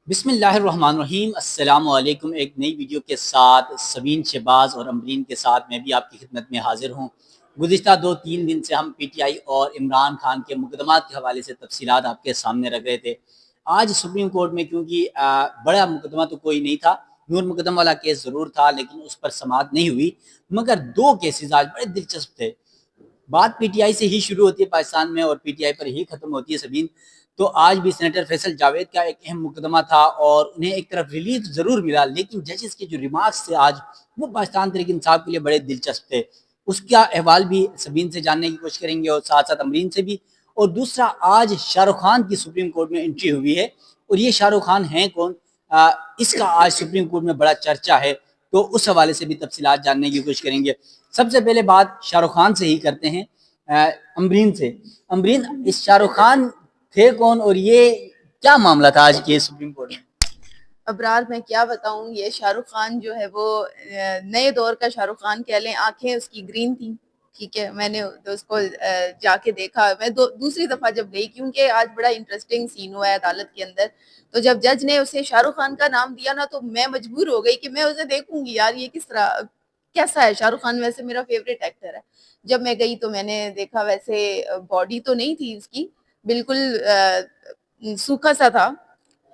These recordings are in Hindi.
बिस्मिल्लाहिर्रहमानिर्रहीम अस्सलाम वालेकुम। एक नई वीडियो के साथ सबीन शहबाज और अमरीन के साथ मैं भी आपकी खिदमत में हाजिर हूँ। गुज़िश्ता 2-3 दिन से हम पीटीआई और इमरान खान के मुकदमात के हवाले से तफसीलात आपके सामने रख रहे थे। आज सुप्रीम कोर्ट में क्योंकि बड़ा मुकदमा तो कोई नहीं था, नूर मुकदमा वाला केस ज़रूर था लेकिन उस पर समाअत नहीं हुई, मगर 2 केसेस आज बड़े दिलचस्प थे। बात पीटीआई से ही शुरू होती है पाकिस्तान में और पीटीआई पर ही खत्म होती है सबीन। तो आज भी सेनेटर फैसल जावेद का एक अहम मुकदमा था और उन्हें एक तरफ रिलीफ जरूर मिला, लेकिन जजेस के जो रिमार्क्स थे आज वो पाकिस्तान तहरीक इंसाफ के लिए बड़े दिलचस्प थे। उसका अहवाल भी सबीन से जानने की कोशिश करेंगे और साथ साथ अमरीन से भी। और दूसरा, आज शाहरुख खान की सुप्रीम कोर्ट में एंट्री हुई है और ये शाहरुख खान हैं कौन, इसका आज सुप्रीम कोर्ट में बड़ा चर्चा है। तो उस हवाले से भी तफसीलात जानने की कोशिश करेंगे। सबसे पहले बात शाहरुख खान से ही करते हैं, अमरीन से। अमरीन, इस शाहरुख खान थे कौन और ये क्या मामला था आज के सुप्रीम कोर्ट में? अबरार, मैं क्या बताऊं, ये शाहरुख खान जो है वो नए दौर का शाहरुख खान कह लें। आंखें उसकी ग्रीन थी, ठीक है। मैंने तो उसको जाके देखा। मैं दूसरी दफा जब गई, क्योंकि आज बड़ा इंटरेस्टिंग सीन हुआ है अदालत के अंदर। तो जब जज ने उसे शाहरुख खान का नाम दिया ना, तो मैं मजबूर हो गई कि मैं उसे देखूंगी। यार, ये किस तरह कैसा है शाहरुख खान। वैसे मेरा फेवरेट एक्टर है। जब मैं गई तो मैंने देखा, वैसे बॉडी तो नहीं थी उसकी, बिल्कुल सूखा सा था,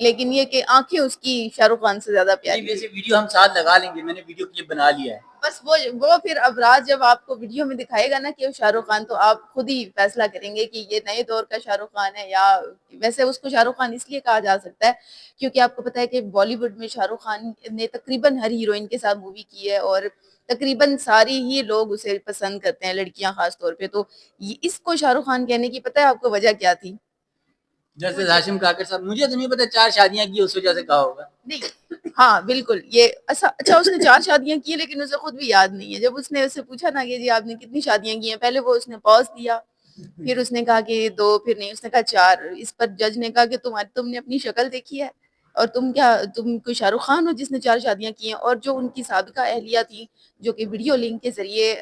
लेकिन ये कि आंखें उसकी शाहरुख खान से ज्यादा प्यारी। वैसे वीडियो हम साथ लगा लेंगे, मैंने वीडियो क्लिप बना लिया है। बस वो फिर अबराज जब आपको वीडियो में दिखाएगा ना कि वो शाहरुख खान, तो आप खुद ही फैसला करेंगे कि ये नए दौर का शाहरुख खान है, या वैसे उसको शाहरुख खान इसलिए कहा जा सकता है क्योंकि आपको पता है कि बॉलीवुड में शाहरुख खान ने तकरीबन हर हीरोइन के साथ मूवी की है और तकरीबन सारी ही लोग उसे पसंद करते हैं, लड़कियां खास तौर पे। तो इसको शाहरुख खान कहने की पता है आपको वजह क्या थी? जैसे हाशिम काकर साहब, मुझे तो नहीं पता, 4 शादियां की उस वजह से कहा होगा। नहीं, हाँ बिल्कुल, ये अच्छा उसने 4 शादियां की, लेकिन उसे खुद भी याद नहीं है। जब उसने उससे पूछा ना कि जी आपने कितनी शादियां की हैं, पहले वो उसने पॉज दिया, फिर उसने कहा कि 2, फिर नहीं, उसने कहा 4। इस पर जज ने कहा कि तुमने अपनी शक्ल देखी है और तुम कोई शाहरुख खान हो जिसने 4 शादियां की हैं? और जो उनकी साबिका अहलिया थी, जो कि वीडियो लिंक के जरिए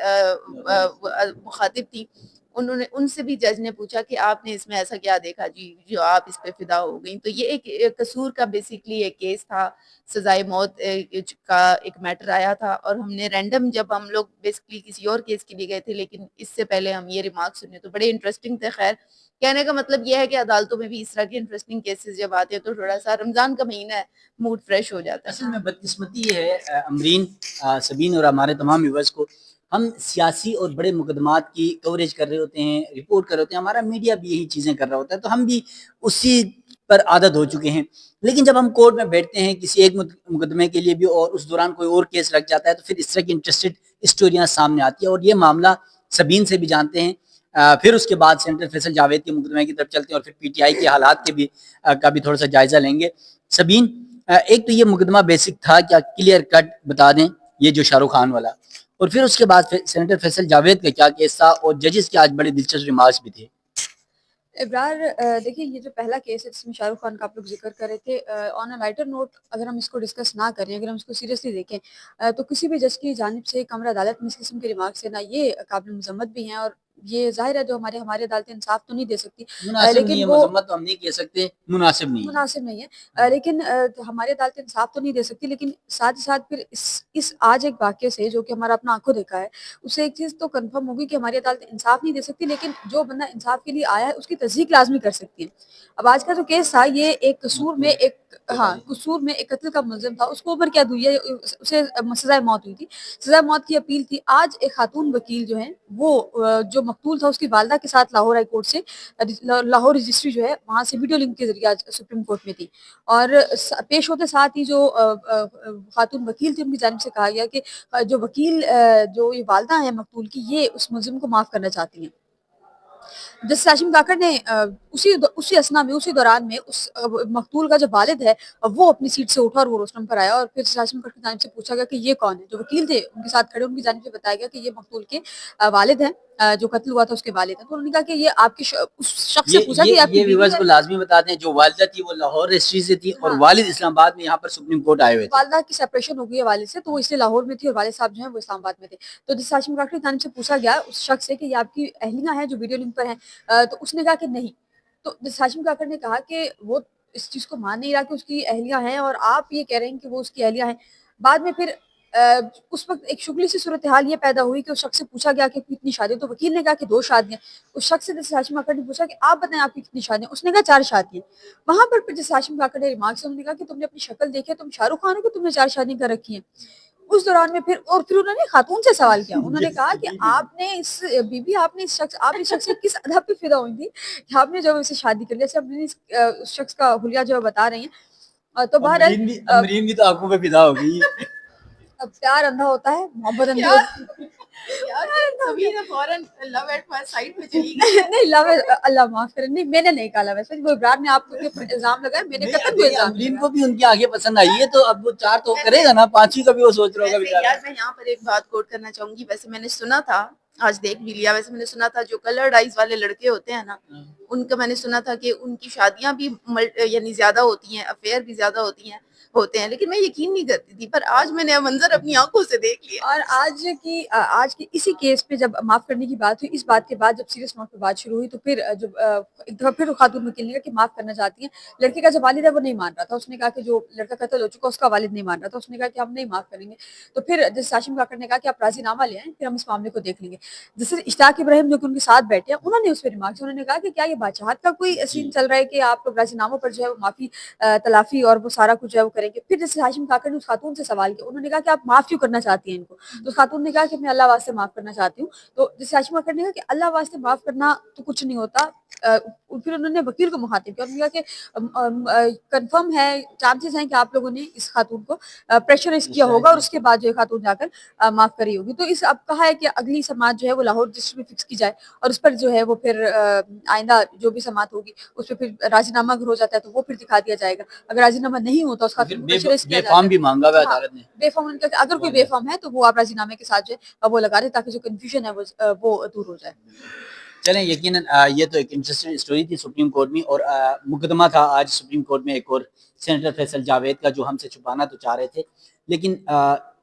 मुखातिब थी, उन्होंने उनसे भी जज ने पूछा कि आपने इसमें ऐसा क्या देखा जी जो आप इस पे फिदा हो गई? तो ये एक कसूर का बेसिकली एक केस था। सजाए मौत का एक मैटर आया था और हमने रैंडम, जब हम लोग बेसिकली किसी और केस के लिए गए थे, लेकिन इससे पहले हम ये रिमार्क सुने तो बड़े इंटरेस्टिंग थे। खैर, कहने का मतलब ये है कि अदालतों में भी इस तरह के इंटरेस्टिंग केसेस जब आते हैं तो थोड़ा सा, रमजान का महीना है, मूड फ्रेश हो जाता असल है। में बदकिस्मती ये है, अमरीन, सबीन और हमारे तमाम व्यूवर्स को, हम सियासी और बड़े मुकदमात की कवरेज कर रहे होते हैं, रिपोर्ट कर रहे होते हैं, हमारा मीडिया भी यही चीज़ें कर रहा होता है, तो हम भी उसी पर आदत हो चुके हैं। लेकिन जब हम कोर्ट में बैठते हैं किसी एक मुकदमे के लिए भी और उस दौरान कोई और केस लग जाता है, तो फिर इस तरह की इंटरेस्टेड स्टोरियाँ सामने आती है और ये मामला सबीन से भी जानते हैं। फिर उसके बाद सेनेटर फैसल जावेद के मुकदमे की तरफ चलते हैं और फिर पीटीआई के हालात के भी का भी थोड़ा सा जायजा लेंगे। सबीन, एक तो ये मुकदमा बेसिक था, क्या क्लियर कट बता दें, ये जो शाहरुख खान वाला, और फिर उसके बाद सेनेटर फैसल जावेद का क्या केस था और जजेस के आज बड़े दिलचस्प रिमार्क्स भी थे। इब्रार, देखिए, ये जो पहला केस है जिसमें शाहरुख खान का आप लोग जिक्र कर रहे थे, ऑन अ लाइटर नोट अगर हम इसको डिस्कस ना करें, अगर हम इसको सीरियसली देखें, तो किसी भी जज की जानिब से कमरा अदालत में इस किस्म के रिमार्क्स है ना, ये काबिल मजम्मत भी हैं और ये जाहिर है जो हमारे हमारी अदालतें इंसाफ तो नहीं दे सकती, मुनासिब नहीं लेकिन है, वो मजम्मत तो हम नहीं कह सकते, मुनासिब नहीं है। मुनासिब नहीं है। लेकिन हमारी अदालतें इंसाफ तो नहीं दे सकती, लेकिन साथ ही साथ फिर इस आज एक वाक़ये से जो कि हमारा अपना आँखों देखा है, उससे एक चीज़ तो कन्फर्म होगी कि हमारी अदालतें इंसाफ नहीं दे सकती, लेकिन जो बंदा इंसाफ के लिए आया है उसकी तस्दीक लाज़मी कर सकती है। अब आज का जो केस था, ये एक कसूर में एक, हाँ, कसूर में एक कत्ल का मुलज़िम था, उसको उम्र कैद हुई है, उसे सज़ाए मौत हुई थी। सज़ाए मौत की अपील थी। आज एक खातून वकील जो हैं वो जो मकतूल था उसकी वालिदा के साथ लाहौर हाई कोर्ट से लाहौर रजिस्ट्री जो है वहाँ से वीडियो लिंक के ज़रिए आज सुप्रीम कोर्ट में थी। और पेश होते साथ ही जो खातून वकील थी, उनकी जानिब से कहा गया कि जो वकील, जो ये वालिदा हैं मकतूल की, ये उस मुलज़िम को माफ़ करना चाहती हैं। जस्टिस हाशिम काकर ने उसी असना में, उसी दौरान में उस मकतूल का जो वालिद है, वो अपनी सीट से उठा और वो रोस्टम पर आया और फिर जस्टिस हाशिम काकर की जानिब से पूछा गया कि ये कौन है? जो वकील थे उनके साथ खड़े, उनकी जानिब से बताया गया कि ये मकतूल के वालिद हैं, जो कत्ल हुआ था उसके वालिद हैं। तो उन्होंने कहा कि ये आपके उस शख्स से पूछा कि आपकी ये बीवी व्यूवर्स है? को लाजमी बता दें, जो वालिदा थी वो लाहौर रजिस्ट्री से थी और हाँ। वालिद इस्लामाबाद में यहाँ पर सुप्रीम कोर्ट आए हुए थे। वालिदा की सेपरेशन हो गई है वालिद से, तो वो इसलिए लाहौर में थी और वालिद साहब जो हैं वो इस्लामाबाद में थे। तो जस्टिस हाशिम काकर की जानिब से पूछा गया उस शख्स से कि ये आपकी अहलिया हैं जो वीडियो लिंक पर हैं? तो उसने कहा कि नहीं। तो जस्टिस हाशिम काकर ने कहा कि वो इस चीज को मान नहीं रहा कि उसकी अहलियां हैं और आप ये कह रहे हैं कि वो उसकी अहलियां हैं। बाद में फिर उस वक्त एक शुगली सी सूरत हाल ये पैदा हुई कि उस शख्स से पूछा गया कि कितनी शादियां, तो वकील ने कहा कि 2 शादियां। उस शख्स से जैसे हाशिम काकड़ ने पूछा कि आप बताएं आपकी कितनी शादियां, उसने कहा 4 शादियां। वहां पर फिर जैसे हाशिम काकड़ ने रिमार्क्स उन्होंने कहा कि तुमने अपनी शक्ल देखी है, तुम शाहरुख खान हो कि तुमने 4 शादियां कर रखी हैं। उस दौरान में फिर उन्होंने खातून से सवाल किया, उन्होंने कहा कि आपने इस बीबी आपने इस शख्स से किस अदब पे फिदा हुई थी कि आपने जो इससे शादी कर लिया। जैसे अपने उस शख्स का हुलिया जो बता रही हैं। तो बहरहाल अमरीन भी तो आंखों पे फिदा हो गई। अब प्यार अंधा होता है, मोहब्बत अंधी यार होती है। यार सबीना फौरन लव एट फर्स्ट साइट पे चली गई। नहीं लव, अल्लाह माफ करे, नहीं मैंने नहीं कहा लव, वो इब्रार ने आपके ऊपर इल्जाम लगाया, मैंने नहीं, कतई कोई इल्जाम अमरीन नहीं को भी उनकी आगे पसंद आई है, तो अब वो 4 तो करेगा ना, 5वीं का भी वो सोच रहा होगा वैसे बेचारा। यार मैं यहाँ पर एक बात कोट करना चाहूंगी। वैसे मैंने सुना था, आज देख भी लिया, वैसे मैंने सुना था जो कलर्ड आइज वाले लड़के होते हैं ना, उनका मैंने सुना था कि उनकी शादियां भी यानी ज्यादा होती हैं, अफेयर भी ज्यादा होते हैं, लेकिन मैं यकीन नहीं करती थी, पर आज मैंने यह मंजर अपनी आंखों से देख लिया। और आज की इसी केस पे जब माफ करने की बात हुई, इस बात के बाद जब सीरियस नोट पे बात शुरू हुई, तो फिर जब एक दफा फिर खातून वकील ने कहा कि माफ करना चाहती हैं। लड़के का जो वालिद है वो नहीं मान रहा था, उसने कहा कि जो लड़का कत्ल हो चुका उसका वालिद नहीं मान रहा था, उसने कहा कि हम नहीं माफ करेंगे। तो फिर जैसे हाशिम काकड़ ने कहा कि आप राजीनामा ले आए, फिर हम इस मामले को देख लेंगे। जैसे इश्ताक इब्राहिम जो कि उनके साथ बैठे हैं, उन्होंने उस पर रिमार्क्स, उन्होंने कहा कि क्या ये बादशाहत का कोई सीन चल रहा है कि आप लोग राजीनामों पर जो है वो माफी तलाफी और वो सारा कुछ है वो करेंगे। फिर जैसे हाशिम काकड़ ने उस खातून से सवाल किया, उन्होंने कहा कि आप माफ क्यों करना चाहती हैं इनको। तो उस खातून ने कहा कि मैं अल्लाह वास्ते माफ करना चाहती हूँ। तो जैसे हाशिम काकड़ ने कहा कि अल्लाह वास्ते माफ करना तो कुछ नहीं होता। फिर उन्होंने वकील को मुखातिब किया, उन्होंने कहा कि कंफर्म है, चांसेस हैं कि आप लोगों ने इस खातून को प्रेशराइज किया होगा और उसके बाद जो है खातून जाकर माफ करी होगी। तो इस अब कहा है कि अगली समात जो है वो लाहौर डिस्ट्रिक्ट में फिक्स की जाए और उस पर जो है वो फिर आइंदा जो भी समात होगी उस पर फिर राजीनामा अगर हो जाता है तो वो फिर दिखा दिया जाएगा। अगर राजीनामा नहीं होता उस खातून को प्रेशराइज किया जाता है। भी मांगा हुआ है हाँ, अदालत ने। बेफाम उन्होंने कहा कि अगर कोई बेफाम है तो वो आप राजीनामे के साथ जो है वो लगा दें ताकि जो कंफ्यूजन है वो दूर हो जाए। चलें, यकीनन ये तो एक इंटरेस्टिंग स्टोरी थी सुप्रीम कोर्ट में, और मुकदमा था आज सुप्रीम कोर्ट में एक और सेनेटर फैसल जावेद का, जो हमसे छुपाना तो चाह रहे थे, लेकिन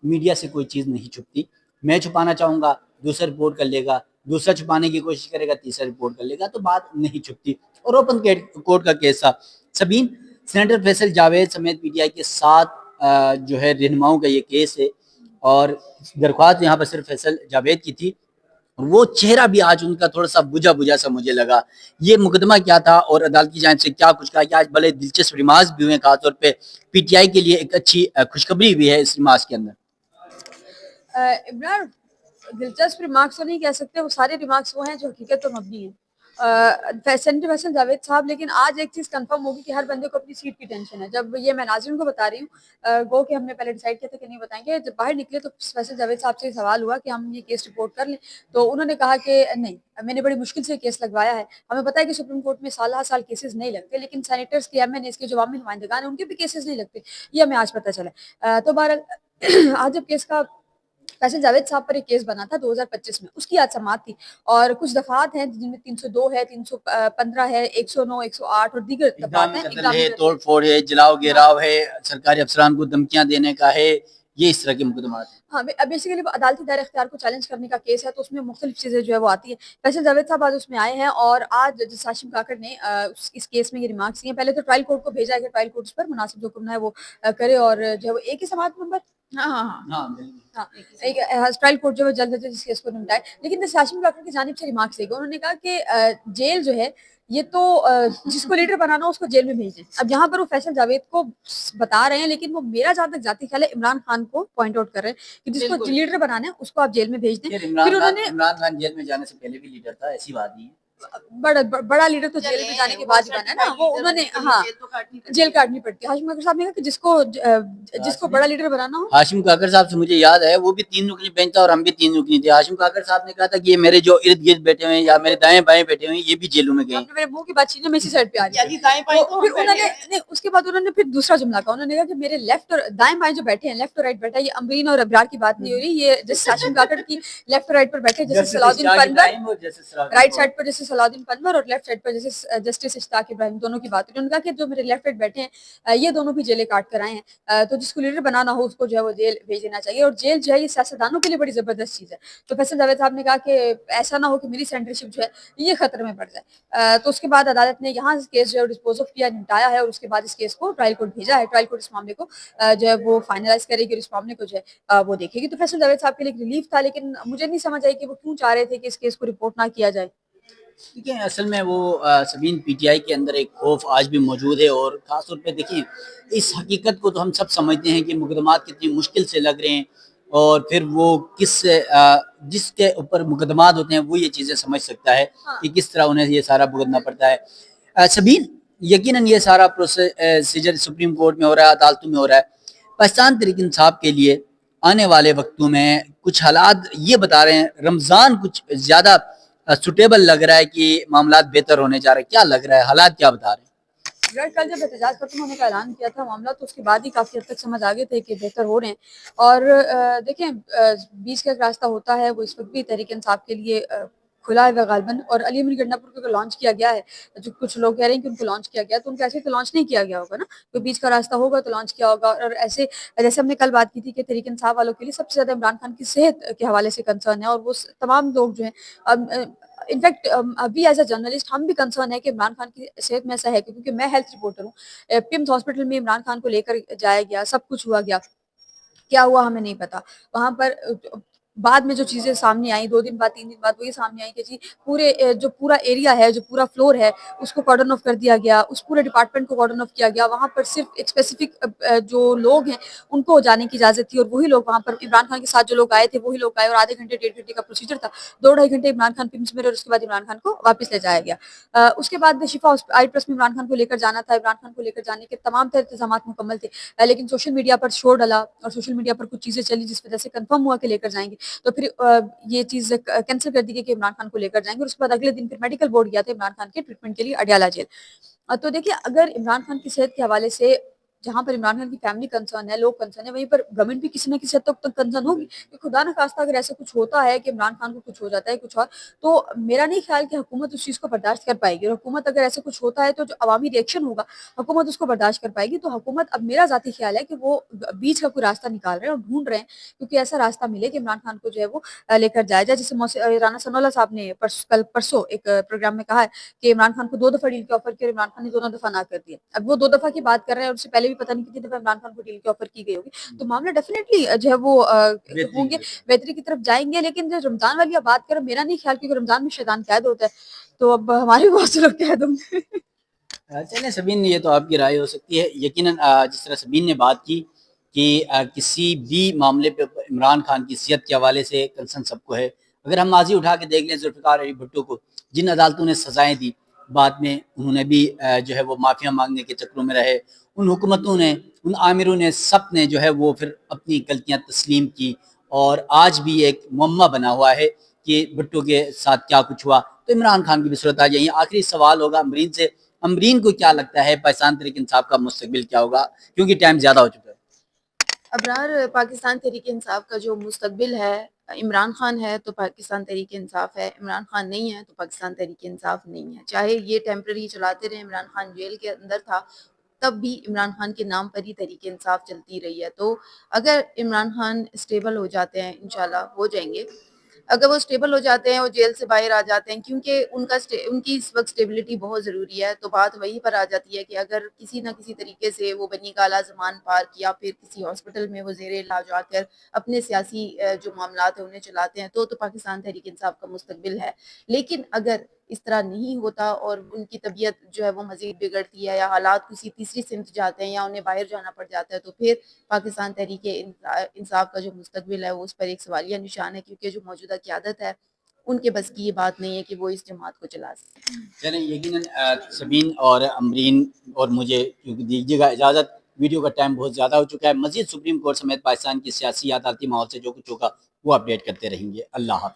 मीडिया से कोई चीज़ नहीं छुपती। मैं छुपाना चाहूँगा, दूसरा रिपोर्ट कर लेगा, दूसरा छुपाने की कोशिश करेगा, तीसरा रिपोर्ट कर लेगा, तो बात नहीं छुपती। और ओपन कोर्ट का केस था सबीन, सेनेटर फैसल जावेद समेत पीटीआई के 7 जो है रहनुमाओं का ये केस है, और दरख्वास्त यहाँ पर सिर्फ फैसल जावेद की थी। वो चेहरा भी आज उनका थोड़ा सा बुझा बुझा सा मुझे लगा। ये मुकदमा क्या था और अदालत की जानिब से क्या कुछ कहा, कि आज बड़े दिलचस्प रिमार्क्स भी हुए, खासतौर पे पीटीआई के लिए एक अच्छी खुशखबरी भी है इस रिमार्क्स के अंदर। इमरान, दिलचस्प रिमार्क्स तो नहीं कह सकते, वो सारे रिमार्क्स वो हैं जो हकीकत पर मबनी है। सेनेटर फैसल जावेद साहब, लेकिन आज एक चीज़ कंफर्म होगी कि हर बंदे को अपनी सीट की टेंशन है। जब ये मैं नाज़रीन को बता रही हूँ, गो कि हमने पहले डिसाइड किया था कि नहीं बताएंगे, जब बाहर निकले तो फैसल जावेद साहब से सवाल हुआ कि हम ये केस रिपोर्ट कर लें, तो उन्होंने कहा कि नहीं, मैंने बड़ी मुश्किल से केस लगवाया है। हमें पता है कि सुप्रीम कोर्ट में साल केसेस नहीं लगते, लेकिन सेनेटर्स के MNAs के जो अवामी नुमाइंदगान हैं उनके भी केसेस नहीं लगते, ये हमें आज पता चला। तो बहरहाल आज जब केस का फैसल जावेद साहब पर एक केस बना था 2025 में, उसकी आज समाअत थी और कुछ दफात हैं जिनमें 302 है, 315 है, 109, 108 और दीगर दफात हैं। तोड़ फोड़ है, जलाओ घेराव है, सरकारी अफसरान को धमकियां देने का है, ये इस तरह के मुकदमा हैं। हाँ, बेसिकली अदालती दायर इख्तियार को चैलेंज करने का केस है, तो उसमें मुख्तलिफ चीज़ें जो है वो आती है। फैसल जावेद साहब आज उसमें आए हैं और आज जज हाशिम काकड़ ने इस केस में ये रिमार्क्स दिए। पहले तो ट्रायल कोर्ट को भेजा है कि ट्रायल कोर्ट उस पर मुनासिब जो हुक्म है वो करे, और जो है वो एक ही समाअत नंबर एक ट्रायल कोर्ट जो है जल्द से जल्द इस केस को निपटाए। लेकिन जैसे हाशिम काकड़ की जानिब से रिमार्क्स देगा, उन्होंने कहा कि जेल जो है ये तो जिसको लीडर बनाना हो उसको जेल में भेज दें। अब यहाँ पर वो फैसल जावेद को बता रहे हैं, लेकिन वो मेरा जहाँ तक जाती ख्याल है इमरान खान को पॉइंट आउट कर रहे हैं कि जिसको लीडर बनाना है उसको आप जेल में भेज दें। फिर उन्होंने इमरान खान जेल में जाने से पहले भी लीडर था, ऐसी बात नहीं है। बड़ा लीडर तो जेल में जाने के बाद ही बना है ना, वो उन्होंने हाँ जेल काटनी पड़ती है। हाशिम काकड़ साहब ने कहा कि जिसको बड़ा लीडर बनाना हो। हाशिम काकड़ साहब से मुझे याद है, वो भी 3 रुकनी बेंच था और हम भी 3 रुकनी थे। हाशिम काकड़ साहब ने कहा था कि ये मेरे जो इर्द गिर्द बैठे हुए या मेरे दाएं बाएं बैठे हुए ये भी जेलों में गए। मेरे मुंह की बात छीने में इसी साइड पे आ रही है। फिर उन्होंने उसके बाद उन्होंने फिर दूसरा जुमला कहा, उन्होंने कहा कि मेरे लेफ्ट और दाएं बाएं जो बैठे हैं, लेफ्ट और राइट बैठा है, ये अमरीन और अब्रार की बात नहीं हो रही, ये जैसे हाशिम काकड़ की लेफ्ट और राइट पर बैठे, जैसे सलाउद्दीन पनवर राइट साइड पर, जैसे जस्टिस अलाउद्दीन पनवर और लेफ्ट साइड पर जस्टिस इश्ताक इब्राहिम, दोनों की बात हुई। उन्होंने कहा कि जो मेरे लेफ्ट साइड बैठे हैं ये दोनों भी जेलें काट कर आए हैं, तो जिसको लीडर बनाना हो उसको जो है वो जेल भेज देना चाहिए, और जेल जो है ये सियासतदानों के लिए बड़ी जबरदस्त चीज है। तो फैसल जावेद साहब ने कहा कि ऐसा ना हो कि मेरी सेंटरशिप जो है ये खतरे में पड़ जाए। तो उसके बाद अदालत ने यहाँ केस जो है डिस्पोज ऑफ किया, निपटाया है, और उसके बाद इस केस को ट्रायल कोर्ट भेजा है। ट्रायल कोर्ट इस मामले को जो है वो फाइनलाइज करेगी और इस मामले को जो है वो देखेगी। तो फैसल जावेद साहब के लिए रिलीफ था, लेकिन मुझे नहीं समझ आई कि वो क्यों चाह रहे थे कि इस केस को रिपोर्ट ना किया जाए। देखिए असल में वो सबीन पीटीआई के अंदर एक खौफ आज भी मौजूद है, और ख़ासतौर पे देखिए इस हकीकत को तो हम सब समझते हैं कि मुकदमात कितनी मुश्किल से लग रहे हैं, और फिर वो जिसके ऊपर मुकदमात होते हैं वो ये चीज़ें समझ सकता है कि किस तरह उन्हें ये सारा भुगतना पड़ता है। सबीन, यकीनन ये सारा प्रोसीजर सुप्रीम कोर्ट में हो रहा है, अदालतों में हो रहा है। पाकिस्तान तहरीक इंसाफ के लिए आने वाले वक्तों में कुछ हालात ये बता रहे हैं, रमज़ान कुछ ज़्यादा सुटेबल लग रहा है कि मामलात बेहतर होने जा रहे हैं, क्या लग रहा है, हालात क्या बता रहे हैं? यार कल जब एहतजाज खत्म होने का ऐलान किया था मामला, तो उसके बाद ही काफी हद तक समझ आ गए थे कि बेहतर हो रहे हैं। और देखें, बीच का एक रास्ता होता है, वो इस वक्त भी तहरीक इंसाफ के लिए खुला है गालिबन। और अली अमीर गंडापुर को लॉन्च किया गया है, जो कुछ लोग कह रहे हैं कि उनको लॉन्च किया गया, तो उनको ऐसे तो लॉन्च नहीं किया गया होगा ना, तो बीच का रास्ता होगा तो लॉन्च किया होगा। और ऐसे जैसे हमने कल बात की थी कि तहरीक इंसाफ वालों के लिए सबसे ज्यादा इमरान खान की सेहत के हवाले से कंसर्न है, और वो तमाम लोग जो है इनफैक्ट अभी एज अ जर्नलिस्ट हम भी कंसर्न है कि इमरान खान की सेहत में ऐसा है, क्योंकि मैं हेल्थ रिपोर्टर हूँ। पिम्स हॉस्पिटल में इमरान खान को लेकर जाया गया, सब कुछ हुआ गया, क्या हुआ हमें नहीं पता। वहां पर बाद में जो चीजें सामने आई 2 दिन बाद 3 दिन बाद, वो ये सामने आई कि जी पूरे जो पूरा एरिया है, जो पूरा फ्लोर है, उसको कॉर्डन ऑफ कर दिया गया, उस पूरे डिपार्टमेंट को कॉर्डन ऑफ किया गया। वहां पर सिर्फ एक स्पेसिफिक जो लोग हैं उनको जाने की इजाजत थी, और वही लोग वहां पर इमरान खान के साथ जो लोग आए थे वही लोग आए, और आधे घंटे 1.5 घंटे का प्रोसीजर था। 2-2.5 घंटे इमरान खान पिम्स में रहे, और उसके बाद इमरान खान को वापस ले जाया गया। उसके बाद शिफा आई प्लस में इमरान खान को लेकर जाना था। इमरान खान को लेकर जाने के तमाम तरह इंतजाम मुकम्मल थे, लेकिन सोशल मीडिया पर शोर डला और सोशल मीडिया पर कुछ चीजें चली जिस वजह से कंफर्म हुआ कि लेकर जाएंगे, तो फिर ये चीज कैंसिल कर दी गई कि इमरान खान को लेकर जाएंगे। और उसके बाद अगले दिन फिर मेडिकल बोर्ड गया था इमरान खान के ट्रीटमेंट के लिए अडयाला जेल। तो देखिए, अगर इमरान खान की सेहत के हवाले से जहां पर इमरान खान की फैमिली कंसर्न है, लोग कंसर्न है, वहीं पर गवर्नमेंट भी किसी न किसी हद तक तो कंसर्न होगी कि खुदा न खास्ता अगर ऐसा कुछ होता है कि इमरान खान को कुछ हो जाता है कुछ और, तो मेरा नहीं ख्याल कि हुकूमत उस चीज को बर्दाश्त कर पाएगी। और हुकूमत अगर ऐसा कुछ होता है तो जो अवामी रिएक्शन होगा हुकूमत उसको बर्दाश्त कर पाएगी। तो हुकूमत, अब मेरा जाती ख्याल है कि वो बीच का कोई रास्ता निकाल रहे हैं और ढूंढ रहे हैं, क्योंकि ऐसा रास्ता मिले कि इमरान खान को जो है वो लेकर जाया जाए। जैसे राना सनाउल्लाह साहब ने कल परसों एक प्रोग्राम में कहा है कि इमरान खान को 2 दफा डील के ऑफर किया, इमरान खान ने दोनों दफा ना कर दिया। अब वो 2 दफा की बात कर रहे हैं, और उससे पहले भी पता नहीं कितनी दफा इमरान खान को डील की ऑफर की गई होगी। तो मामला डेफिनेटली जो है वो होंगे, बेहतरी की तरफ जाएंगे। लेकिन जो रमजान वाली बात करें, मेरा नहीं ख्याल, क्योंकि रमजान में शैतान कैद होता है, तो अब हमारे बहुत से लोग कैद होंगे। चलें सबीन, ये तो आपकी राय हो सकती है। यकीनन जिस तरह सबीन ने बात की कि किसी भी मामले पे इमरान खान की सेहत के हवाले से कंसर्न सबको है। अगर हम माजी उठा के देख लें जुल्फ़िकार अली भुट्टो को, जिन अदालतों ने सजाएं दी, बाद में उन्होंने भी जो है वो माफ़िया मांगने के चक्रों में रहे। उन हुकूमतों ने, उन आमिरों ने, सब ने जो है वो फिर अपनी गलतियाँ तस्लीम की, और आज भी एक मुअम्मा बना हुआ है कि भुट्टो के साथ क्या कुछ हुआ। तो इमरान खान की भी सूरत आ जाए। आखिरी सवाल होगा अमरीन से, अमरीन को क्या लगता है पाकिस्तान तहरीक इंसाफ का मुस्तकबिल क्या होगा, क्योंकि टाइम ज़्यादा हो चुका है? अबरार, पाकिस्तान तहरीक इंसाफ का जो मुस्तकबिल है, इमरान खान है तो पाकिस्तान तहरीक इंसाफ है, इमरान खान नहीं है तो पाकिस्तान तहरीक इंसाफ नहीं है। चाहे ये टेम्पररी चलाते रहे, इमरान खान जेल के अंदर था तब भी इमरान खान के नाम पर ही तहरीक इंसाफ चलती रही है। तो अगर इमरान खान स्टेबल हो जाते हैं, इंशाल्लाह हो जाएंगे, अगर वो स्टेबल हो जाते हैं, वो जेल से बाहर आ जाते हैं, क्योंकि उनकी इस वक्त स्टेबिलिटी बहुत ज़रूरी है, तो बात वहीं पर आ जाती है कि अगर किसी ना किसी तरीके से वो बनी काला ज़मान पार्क या फिर किसी हॉस्पिटल में वो ज़ेरे इलाज आकर अपने सियासी जो मामलात हैं उन्हें चलाते हैं, तो पाकिस्तान तहरीक इंसाफ का मुस्तकबिल है। लेकिन अगर इस तरह नहीं होता और उनकी तबीयत जो है वो मज़ीद बिगड़ती है, या हालात किसी तीसरी सिमत जाते हैं, या उन्हें बाहर जाना पड़ जाता है, तो फिर पाकिस्तान तहरीक इंसाफ का जो मुस्तकबिल है वो उस पर एक सवालिया निशान है, क्योंकि जो मौजूदा क़यादत है उनके बस की ये बात नहीं है कि वो इस जमात को चला सकें। चलें, यकीनन सबीन और अमरीन और मुझे दीजिएगा इजाज़त, वीडियो का टाइम बहुत ज़्यादा हो चुका है। मज़ीद सुप्रीम कोर्ट समेत पाकिस्तान की सियासी अदालती माहौल से जो कुछ होगा वो अपडेट करते रहेंगे। अल्लाह हाफ़िज़।